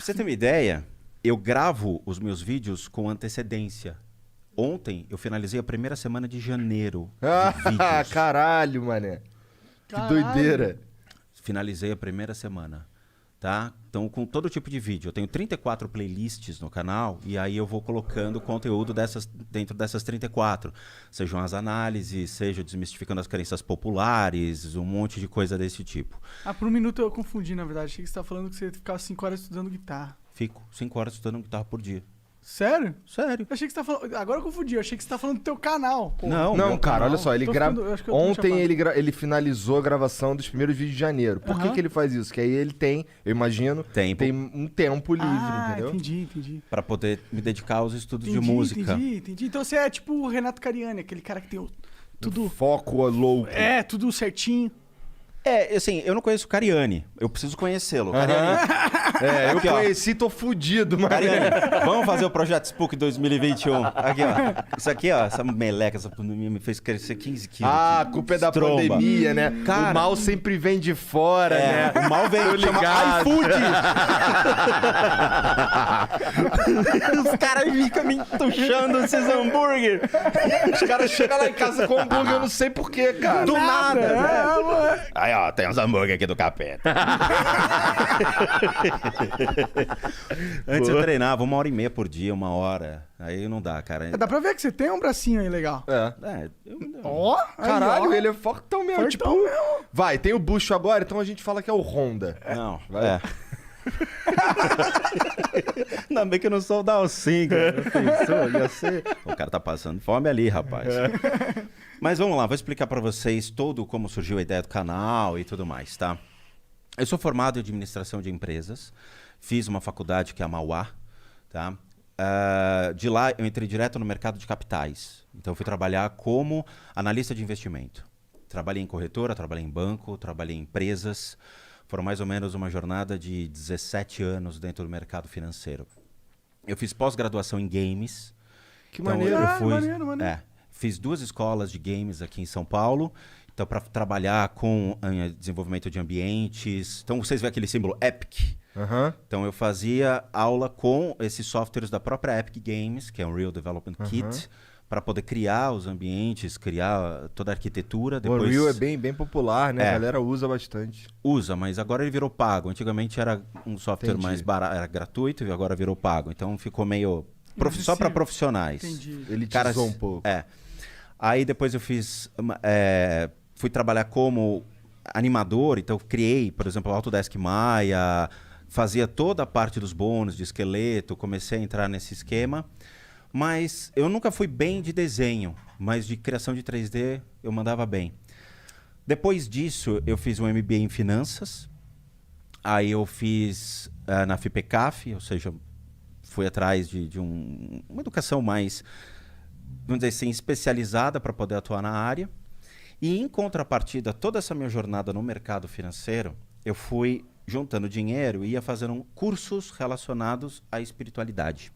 você ter uma ideia, eu gravo os meus vídeos com antecedência. Ontem eu finalizei a primeira semana de janeiro de vídeos. Caralho, mané. Que doideira. Finalizei a primeira semana, tá? Então, com todo tipo de vídeo. Eu tenho 34 playlists no canal e aí eu vou colocando conteúdo dentro dessas 34. Sejam as análises, seja desmistificando as crenças populares, um monte de coisa desse tipo. Por um minuto eu confundi, na verdade. Achei que você estava falando que você ficava 5 horas estudando guitarra. Fico 5 horas estudando guitarra por dia. Sério? Sério. Eu achei que você tava falando... Agora eu confundi. Eu achei que você estava falando do teu canal. Pô. Não, cara, olha só. Ele Ontem ele... ele finalizou a gravação dos primeiros vídeos de janeiro. Por que ele faz isso? Que aí ele tem, eu imagino, tem um tempo livre, entendeu? Entendi. Pra poder me dedicar aos estudos de música. Entendi. Então você é tipo o Renato Cariani, aquele cara que tem tudo... Foco louco. Tudo certinho. Assim, eu não conheço o Cariani. Eu preciso conhecê-lo. Cariani. Eu conheci, tô fudido, mano. Cariani, vamos fazer o Projeto Spook 2021. Aqui, ó. Isso aqui, ó, essa meleca, essa pandemia me fez crescer 15 quilos. A culpa é da pandemia, né? Cara, o mal sempre vem de fora, né? O mal vem ligado. iFood. Os caras ficam me entuchando esses hambúrguer. Os caras chegam lá em casa com hambúrguer, eu não sei porquê, cara. Do nada, né? Aí, ó, tem uns hambúrguer aqui do Capeta. Antes eu treinava 1h30 por dia, 1 hora. Aí não dá, cara. Dá pra ver que você tem um bracinho aí legal. Caralho, ele é fortão mesmo. Mesmo. Vai, tem o bucho agora, então a gente fala que é o Honda. Não, vai. Ainda bem que eu não sou o Dalcin, cara. Pensou, ia ser... O cara tá passando fome ali, rapaz. Mas vamos lá, vou explicar pra vocês todo como surgiu a ideia do canal e tudo mais, tá? Eu sou formado em administração de empresas, fiz uma faculdade que é a Mauá, tá? De lá eu entrei direto no mercado de capitais. Então eu fui trabalhar como analista de investimento. Trabalhei em corretora, trabalhei em banco, trabalhei em empresas. Foram mais ou menos uma jornada de 17 anos dentro do mercado financeiro. Eu fiz pós-graduação em games. Que então, maneiro. Maneiro. Fiz 2 escolas de games aqui em São Paulo. Então, para trabalhar com desenvolvimento de ambientes. Então, vocês veem aquele símbolo Epic. Então, eu fazia aula com esses softwares da própria Epic Games, que é um Unreal Development Kit, para poder criar os ambientes, criar toda a arquitetura. Depois... O Unreal é bem popular, né? A galera usa bastante. Usa, mas agora ele virou pago. Antigamente era um software mais barato, era gratuito e agora virou pago. Então, ficou meio... só para profissionais. Entendi. Ele tisou um pouco. Aí depois eu fiz... fui trabalhar como animador, então eu criei, por exemplo, o Autodesk Maya, fazia toda a parte dos bônus, de esqueleto, comecei a entrar nesse esquema. Mas eu nunca fui bem de desenho, mas de criação de 3D eu mandava bem. Depois disso, eu fiz um MBA em finanças, aí eu fiz na FIPECAF, ou seja, fui atrás de uma educação mais, vamos dizer assim, especializada para poder atuar na área. E em contrapartida, toda essa minha jornada no mercado financeiro, eu fui juntando dinheiro e ia fazendo cursos relacionados à espiritualidade.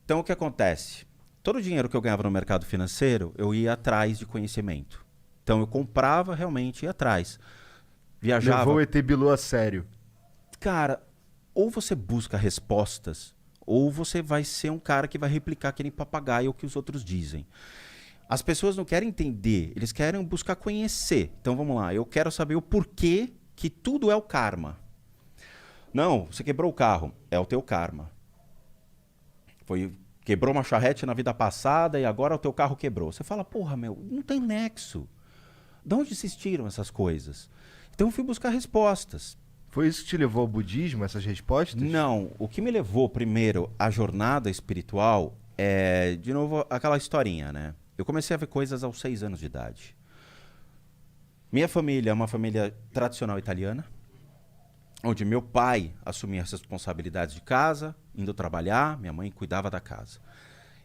Então, o que acontece? Todo o dinheiro que eu ganhava no mercado financeiro, eu ia atrás de conhecimento. Então, eu comprava realmente e ia atrás. Viajava. Levou o ET Bilu a sério. Cara, ou você busca respostas, ou você vai ser um cara que vai replicar aquele papagaio que os outros dizem. As pessoas não querem entender, eles querem buscar conhecer. Então vamos lá, eu quero saber o porquê que tudo é o karma. Não, você quebrou o carro, é o teu karma. Quebrou uma charrete na vida passada e agora o teu carro quebrou. Você fala, porra, meu, não tem nexo. De onde se tiram essas coisas? Então eu fui buscar respostas. Foi isso que te levou ao budismo, essas respostas? Não, o que me levou primeiro à jornada espiritual é, de novo, aquela historinha, né? Eu comecei a ver coisas aos 6 anos de idade. Minha família é uma família tradicional italiana, onde meu pai assumia as responsabilidades de casa, indo trabalhar, minha mãe cuidava da casa.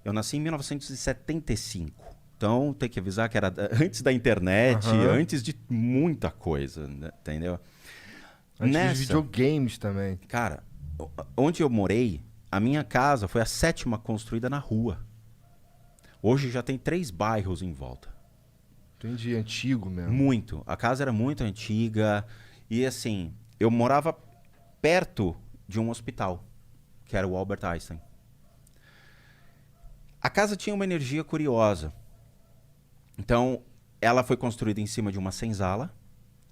Eu nasci em 1975, então tem que avisar que era antes da internet, antes de muita coisa, né? Entendeu? Antes dos videogames também. Cara, onde eu morei, a minha casa foi a 7ª construída na rua. Hoje já tem 3 bairros em volta. Entendi, antigo mesmo. Muito. A casa era muito antiga. E assim, eu morava perto de um hospital, que era o Albert Einstein. A casa tinha uma energia curiosa. Então, ela foi construída em cima de uma senzala,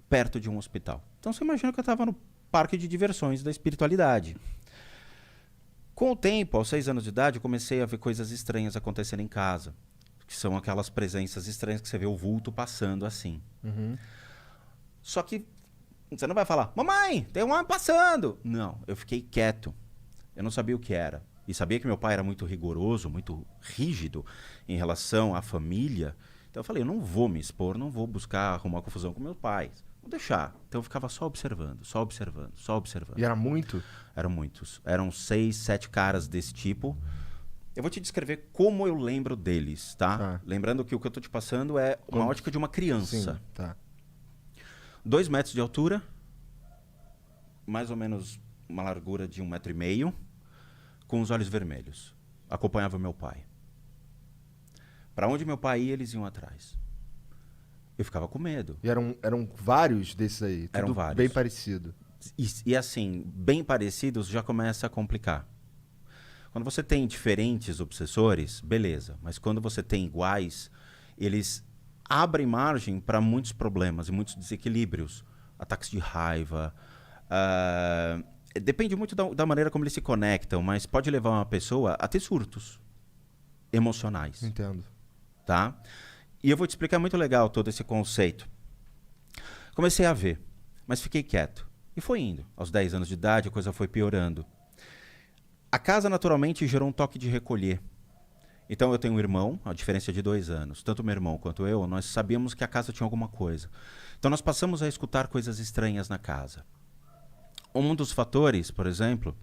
perto de um hospital. Então, você imagina que eu estava no parque de diversões da espiritualidade. Com o tempo, aos 6 anos de idade, eu comecei a ver coisas estranhas acontecendo em casa. Que são aquelas presenças estranhas que você vê o vulto passando assim. Só que você não vai falar, mamãe, tem um homem passando. Não, eu fiquei quieto. Eu não sabia o que era. E sabia que meu pai era muito rigoroso, muito rígido em relação à família. Então eu falei, eu não vou me expor, não vou buscar arrumar confusão com meus pais. Vou deixar. Então eu ficava só observando, só observando, só observando. E era muito? Eram muitos. Eram 6, 7 caras desse tipo. Eu vou te descrever como eu lembro deles, tá? Lembrando que o que eu tô te passando é uma ótica de uma criança. Sim, tá. 2 metros de altura, mais ou menos uma largura de 1,5 metro, com os olhos vermelhos. Acompanhava meu pai. Para onde meu pai ia, eles iam atrás. Eu ficava com medo. E eram vários desses aí? Eram tudo vários. Bem parecido. E assim, bem parecidos já começa a complicar. Quando você tem diferentes obsessores, beleza. Mas quando você tem iguais, eles abrem margem para muitos problemas e muitos desequilíbrios. Ataques de raiva. Depende muito da maneira como eles se conectam, mas pode levar uma pessoa a ter surtos emocionais. Entendo. Tá? E eu vou te explicar muito legal todo esse conceito. Comecei a ver, mas fiquei quieto. E foi indo. Aos 10 anos de idade, a coisa foi piorando. A casa, naturalmente, gerou um toque de recolher. Então, eu tenho um irmão, a diferença é de 2 anos. Tanto meu irmão quanto eu, nós sabíamos que a casa tinha alguma coisa. Então, nós passamos a escutar coisas estranhas na casa. Um dos fatores, por exemplo,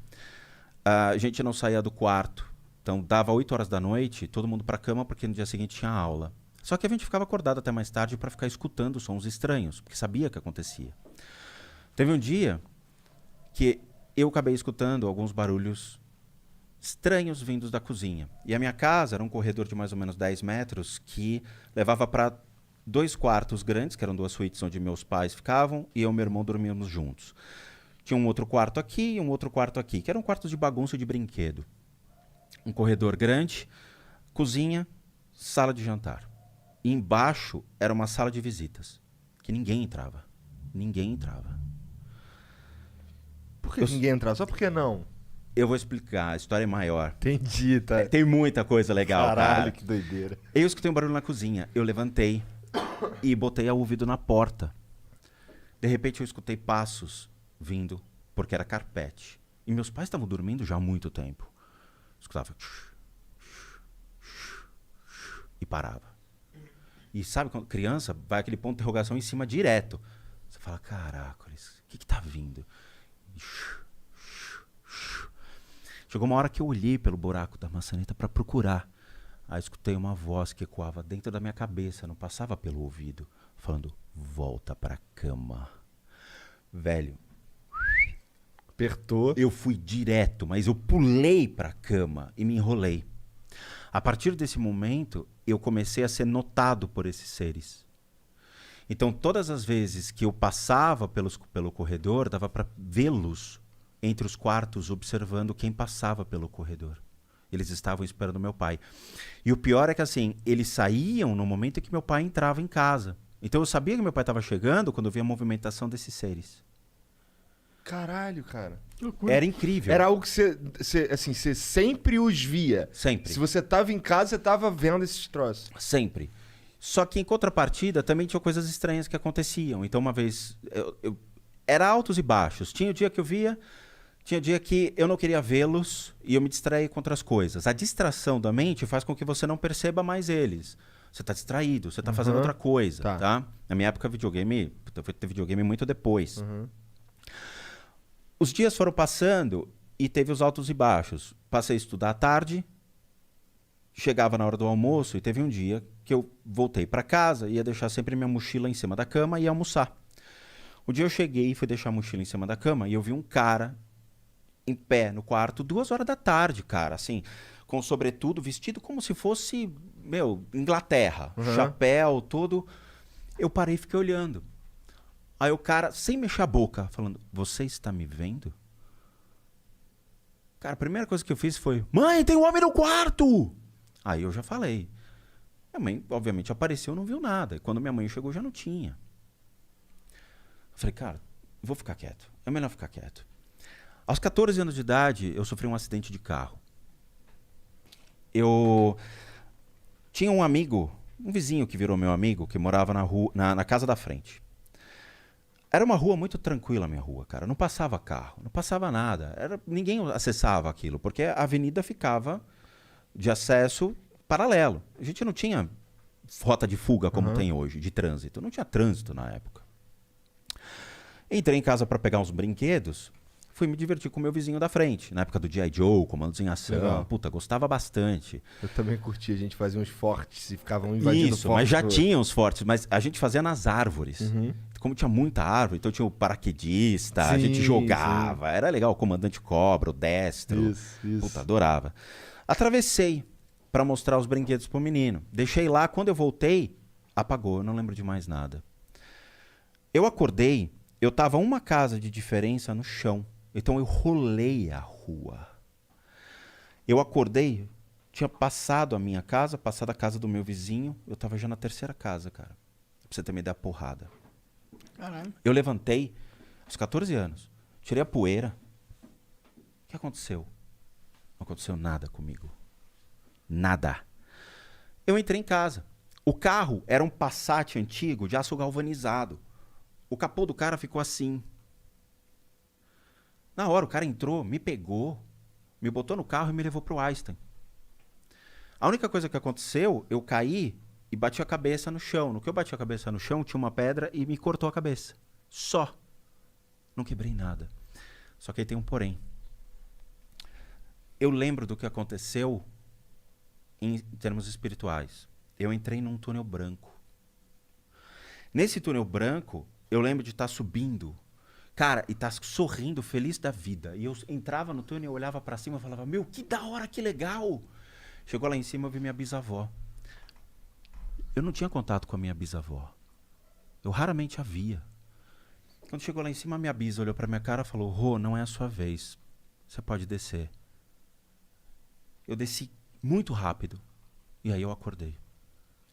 a gente não saía do quarto. Então, dava 8 horas da noite, todo mundo para a cama, porque no dia seguinte tinha aula. Só que a gente ficava acordado até mais tarde para ficar escutando sons estranhos, porque sabia que acontecia. Teve um dia que eu acabei escutando alguns barulhos estranhos vindos da cozinha. E a minha casa era um corredor de mais ou menos 10 metros que levava para 2 quartos grandes, que eram 2 suítes onde meus pais ficavam, e eu e meu irmão dormíamos juntos. Tinha um outro quarto aqui e um outro quarto aqui, que eram quartos de bagunça e de brinquedo. Um corredor grande, cozinha, sala de jantar. E embaixo era uma sala de visitas, que ninguém entrava. Ninguém entrava. Por que ninguém entrava? Só por que não? Eu vou explicar, a história é maior. Entendi, tá. Tem muita coisa legal, Caralho, cara. que doideira. Eu escutei um barulho na cozinha. Eu levantei e botei o ouvido na porta. De repente eu escutei passos vindo, porque era carpete. E meus pais estavam dormindo já há muito tempo. Escutava. E parava. E sabe, quando criança, vai aquele ponto de interrogação em cima direto. Você fala, caracoles, o que tá vindo? Chegou uma hora que eu olhei pelo buraco da maçaneta para procurar. Aí escutei uma voz que ecoava dentro da minha cabeça, não passava pelo ouvido, falando, volta pra cama. Velho. Apertou. Eu fui direto, mas eu pulei pra cama e me enrolei. A partir desse momento, eu comecei a ser notado por esses seres. Então, todas as vezes que eu passava pelo corredor, dava para vê-los entre os quartos, observando quem passava pelo corredor. Eles estavam esperando meu pai. E o pior é que, assim, eles saíam no momento em que meu pai entrava em casa. Então, eu sabia que meu pai estava chegando quando eu via a movimentação desses seres. Caralho, cara. Era incrível. Era algo que você sempre os via. Sempre. Se você tava em casa, você tava vendo esses troços. Sempre. Só que em contrapartida também tinha coisas estranhas que aconteciam. Então uma vez, era altos e baixos. Tinha o dia que eu via, tinha dia que eu não queria vê-los e eu me distraía com outras coisas. A distração da mente faz com que você não perceba mais eles. Você está distraído, você está fazendo outra coisa, tá? Na minha época, videogame, eu fui ter videogame muito depois. Os dias foram passando e teve os altos e baixos. Passei a estudar à tarde, chegava na hora do almoço e teve um dia que eu voltei para casa, ia deixar sempre minha mochila em cima da cama e ia almoçar. O dia eu cheguei e fui deixar a mochila em cima da cama e eu vi um cara em pé no quarto, 2 horas da tarde, cara, assim, com sobretudo, vestido como se fosse, Inglaterra, chapéu, todo. Eu parei e fiquei olhando. Aí o cara, sem mexer a boca, falando, você está me vendo? Cara, a primeira coisa que eu fiz foi: mãe, tem um homem no quarto! Aí eu já falei. Minha mãe, obviamente, apareceu, não viu nada. E quando minha mãe chegou, já não tinha. Eu falei, cara, vou ficar quieto. É melhor ficar quieto. Aos 14 anos de idade, eu sofri um acidente de carro. Eu tinha um amigo, um vizinho que virou meu amigo, que morava na rua, na casa da frente. Era uma rua muito tranquila, a minha rua, cara. Não passava carro, não passava nada. Ninguém acessava aquilo, porque a avenida ficava de acesso paralelo. A gente não tinha rota de fuga como tem hoje, de trânsito. Não tinha trânsito na época. Entrei em casa para pegar uns brinquedos, fui me divertir com o meu vizinho da frente. Na época do G.I. Joe, Comandos em Ação. Legal. Puta, gostava bastante. Eu também curti, a gente fazia uns fortes e ficavam invadindo Isso, mas já tinha uns fortes, mas a gente fazia nas árvores. Como tinha muita árvore, então tinha o paraquedista, a gente jogava. Era legal, o comandante cobra, o destro. Isso. Puta, adorava. Atravessei para mostrar os brinquedos pro menino. Deixei lá, quando eu voltei, apagou, eu não lembro de mais nada. Eu acordei, eu tava uma casa de diferença no chão. Então eu rolei a rua. Eu acordei, tinha passado a minha casa, passado a casa do meu vizinho, eu tava já na terceira casa, cara. Pra você ter uma ideia, porrada. Caralho. Eu levantei, aos 14 anos, tirei a poeira. O que aconteceu? Não aconteceu nada comigo. Nada. Eu entrei em casa. O carro era um Passat antigo de aço galvanizado. O capô do cara ficou assim. Na hora, o cara entrou, me pegou, me botou no carro e me levou pro Einstein. A única coisa que aconteceu, eu caí e bati a cabeça no chão. No que eu bati a cabeça no chão, tinha uma pedra e me cortou a cabeça. Só. Não quebrei nada. Só que aí tem um porém. Eu lembro do que aconteceu em termos espirituais. Eu entrei num túnel branco. Nesse túnel branco, eu lembro de estar subindo, cara, e estar sorrindo, feliz da vida. E eu entrava no túnel, eu olhava pra cima e falava, meu, que da hora, que legal. Chegou lá em cima, eu vi minha bisavó. Eu não tinha contato com a minha bisavó. Eu raramente a via. Quando chegou lá em cima, a minha bisa olhou pra minha cara e falou, Rô, não é a sua vez. Você pode descer. Eu desci muito rápido. E aí eu acordei.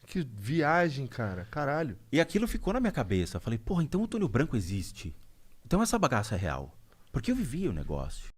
Que viagem, cara. Caralho. E aquilo ficou na minha cabeça. Eu falei, porra, então o túnel branco existe. Então essa bagaça é real. Porque eu vivia o negócio.